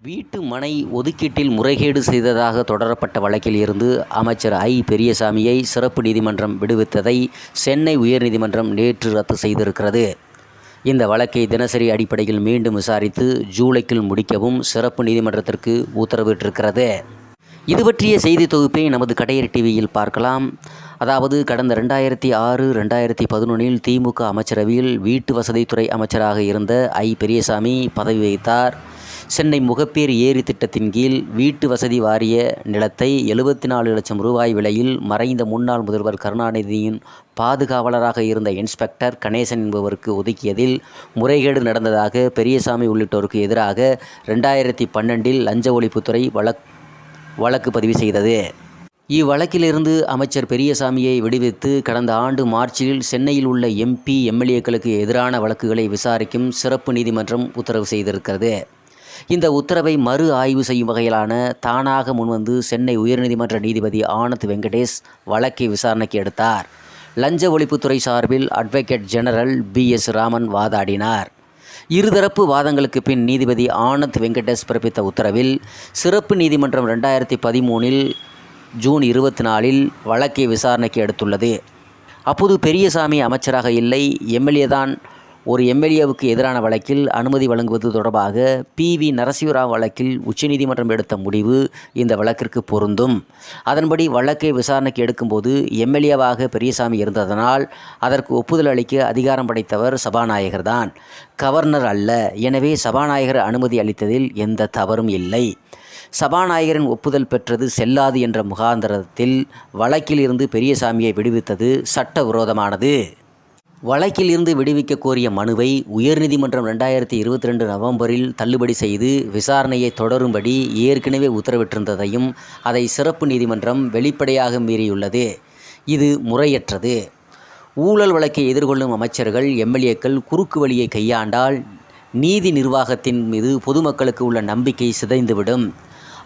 வீட்டு மனை ஒதுக்கீட்டில் முறைகேடு செய்ததாக தொடரப்பட்ட வழக்கில் இருந்து அமைச்சர் பெரியசாமியை சிறப்பு நீதிமன்றம் விடுவித்ததை சென்னை உயர்நீதிமன்றம் நேற்று ரத்து செய்திருக்கிறது. இந்த வழக்கை தினசரி அடிப்படையில் மீண்டும் விசாரித்து ஜூலைக்குள் முடிக்கவும் சிறப்பு நீதிமன்றத்திற்கு உத்தரவிட்டிருக்கிறது. இது பற்றிய செய்தி தொகுப்பை நமது கடையரி டிவியில் பார்க்கலாம். அதாவது கடந்த 2006-2011 திமுக அமைச்சரவையில் வீட்டு வசதித்துறை அமைச்சராக இருந்த பெரியசாமி பதவி வகித்தார். சென்னை முகப்பேர் ஏரி திட்டத்தின் கீழ் வீட்டு வசதி வாரிய நிலத்தை 74 லட்சம் ரூபாய் விலையில் மறைந்த முன்னாள் முதல்வர் கருணாநிதியின் பாதுகாவலராக இருந்த இன்ஸ்பெக்டர் கணேசன் என்பவருக்கு ஒதுக்கியதில் முறைகேடு நடந்ததாக பெரியசாமி உள்ளிட்டோருக்கு எதிராக 2012 லஞ்ச ஒழிப்புத்துறை வழக்கு பதிவு செய்தது. இவ்வழக்கிலிருந்து அமைச்சர் பெரியசாமியை விடுவித்து கடந்த ஆண்டு மார்ச்சில் சென்னையில் உள்ள MP, MLAக்களுக்கு எதிரான வழக்குகளை விசாரிக்கும் சிறப்பு நீதிமன்றம் உத்தரவு செய்திருக்கிறது. இந்த உத்தரவை மறு ஆய்வு செய்யும் வகையிலான தானாக முன்வந்து சென்னை உயர்நீதிமன்ற நீதிபதி ஆனந்த் வெங்கடேஷ் வழக்கை விசாரணைக்கு எடுத்தார். லஞ்ச ஒழிப்புத்துறை சார்பில் அட்வொகேட் ஜெனரல் BS ராமன் வாதாடினார். இருதரப்பு வாதங்களுக்கு பின் நீதிபதி ஆனந்த் வெங்கடேஷ் பிறப்பித்த உத்தரவில் சிறப்பு நீதிமன்றம் 2013 ஜூன் 24 வழக்கை விசாரணைக்கு எடுத்துள்ளது. அப்போது பெரியசாமி அமைச்சராக இல்லை, MLA தான். ஒரு MLAவுக்கு எதிரான வழக்கில் அனுமதி வழங்குவது தொடர்பாக PV நரசிம்மராவ் வழக்கில் உச்சநீதிமன்றம் எடுத்த முடிவு இந்த வழக்கிற்கு பொருந்தும். அதன்படி வழக்கை விசாரணைக்கு எடுக்கும்போது MLAவாக பெரியசாமி இருந்ததனால் அதற்கு ஒப்புதல் அளிக்க அதிகாரம் படைத்தவர் சபாநாயகர் தான், கவர்னர் அல்ல. எனவே சபாநாயகர் அனுமதி அளித்ததில் எந்த தவறும் இல்லை. சபாநாயகரின் ஒப்புதல் பெற்றது செல்லாது என்ற முகாந்தரத்தில் வழக்கில் இருந்து பெரியசாமியை விடுவித்தது சட்டவிரோதமானது. வழக்கில் இருந்து விடுவிக்க கோரிய மனுவை உயர்நீதிமன்றம் 2022 நவம்பரில் தள்ளுபடி செய்து விசாரணையை தொடரும்படி ஏற்கனவே உத்தரவிட்டிருந்ததையும் அதை சிறப்பு நீதிமன்றம் வெளிப்படையாக மீறியுள்ளது. இது முறையற்றது. ஊழல் வழக்கை எதிர்கொள்ளும் அமைச்சர்கள், MLAக்கள் குறுக்கு வழியை கையாண்டால் நீதி நிர்வாகத்தின் மீது பொதுமக்களுக்கு உள்ள நம்பிக்கை சிதைந்துவிடும்.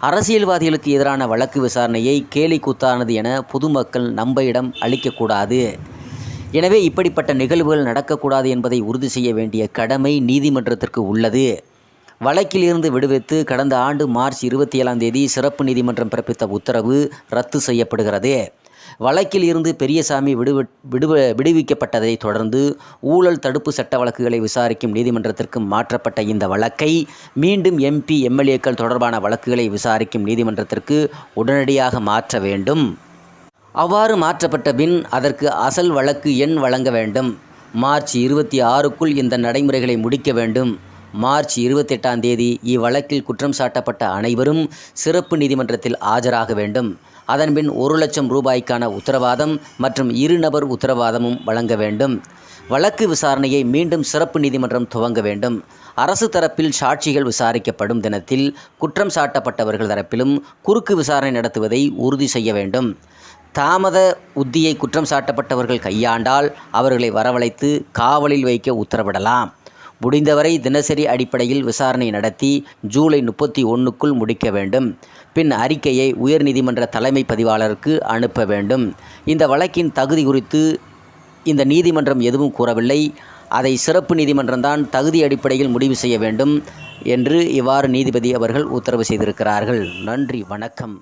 அரசியல்வாதிகளுக்கு எதிரான வழக்கு விசாரணையை கேலி கூத்தானது என பொதுமக்கள் நம்ப இடம் அளிக்கக்கூடாது. எனவே இப்படிப்பட்ட நிகழ்வுகள் நடக்கக்கூடாது என்பதை உறுதி செய்ய வேண்டிய கடமை நீதிமன்றத்திற்கு உள்ளது. வழக்கில் இருந்து விடுவித்து கடந்த ஆண்டு மார்ச் 27 சிறப்பு நீதிமன்றம் பிறப்பித்த உத்தரவு ரத்து செய்யப்படுகிறது. வழக்கில் இருந்து பெரியசாமி விடுவிக்கப்பட்டதை தொடர்ந்து ஊழல் தடுப்பு சட்ட வழக்குகளை விசாரிக்கும் நீதிமன்றத்திற்கு மாற்றப்பட்ட இந்த வழக்கை மீண்டும் MP, MLAக்கள் தொடர்பான வழக்குகளை விசாரிக்கும் நீதிமன்றத்திற்கு உடனடியாக மாற்ற வேண்டும். அவ்வாறு மாற்றப்பட்ட பின் அதற்கு அசல் வழக்கு எண் வழங்க வேண்டும். மார்ச் 26க்குள் இந்த நடைமுறைகளை முடிக்க வேண்டும். மார்ச் 28 இவ்வழக்கில் குற்றம் சாட்டப்பட்ட அனைவரும் சிறப்பு நீதிமன்றத்தில் ஆஜராக வேண்டும். அதன்பின் 1 லட்சம் ரூபாய்க்கான உத்தரவாதம் மற்றும் 2 நபர் உத்தரவாதமும் வழங்க வேண்டும். வழக்கு விசாரணையை மீண்டும் சிறப்பு நீதிமன்றம் துவங்க வேண்டும். அரசு தரப்பில் சாட்சிகள் விசாரிக்கப்படும் தினத்தில் குற்றம் சாட்டப்பட்டவர்கள் தரப்பிலும் குறுக்கு விசாரணை நடத்துவதை உறுதி செய்ய வேண்டும். தாமத உத்தியை குற்றம் சாட்டப்பட்டவர்கள் கையாண்டால் அவர்களை வரவழைத்து காவலில் வைக்க உத்தரவிடலாம். முடிந்தவரை தினசரி அடிப்படையில் விசாரணை நடத்தி ஜூலை 31க்குள் முடிக்க வேண்டும். பின் அறிக்கையை உயர்நீதிமன்ற தலைமை பதிவாளருக்கு அனுப்ப வேண்டும். இந்த வழக்கின் தகுதி குறித்து இந்த நீதிமன்றம் எதுவும் கூறவில்லை. அதை சிறப்பு நீதிமன்றம்தான் தகுதி அடிப்படையில் முடிவு செய்ய வேண்டும் என்று இவ்வாறு நீதிபதி அவர்கள் உத்தரவு செய்திருக்கிறார்கள். நன்றி, வணக்கம்.